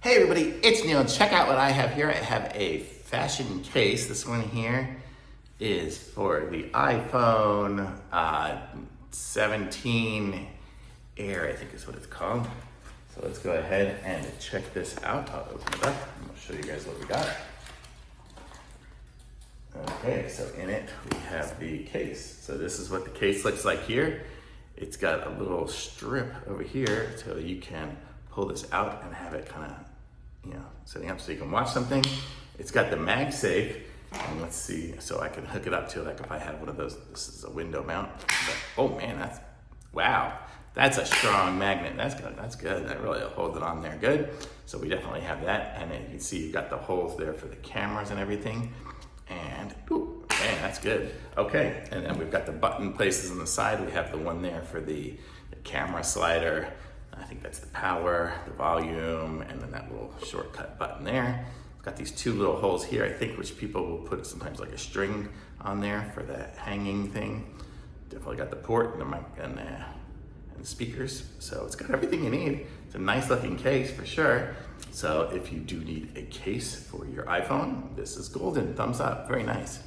Hey everybody, it's Neil. Check out what I have here. I have a fashion case. This one here is for the iPhone 17 Air, I think is what it's called. So let's go ahead and check this out. I'll open it up and I'll show you guys what we got. Okay, so in it we have the case. So this is what the case looks like here. It's got a little strip over here so you can pull this out and have it kind of, setting up so you can watch something. It's got the MagSafe, and let's see, so I can hook it up to, like if I had one of those, this is a window mount. But, oh man, wow. That's a strong magnet. That's good. That really holds it on there good. So we definitely have that. And then you can see you've got the holes there for the cameras and everything. And, ooh, man, that's good. Okay, and then we've got the button places on the side. We have the one there for the camera slider. I think that's the power, the volume, and then that little shortcut button there. It's got these two little holes here, I think, which people will put sometimes like a string on there for that hanging thing. Definitely got the port and the mic and the speakers. So it's got everything you need. It's a nice looking case for sure. So if you do need a case for your iPhone, this is golden. Thumbs up, very nice.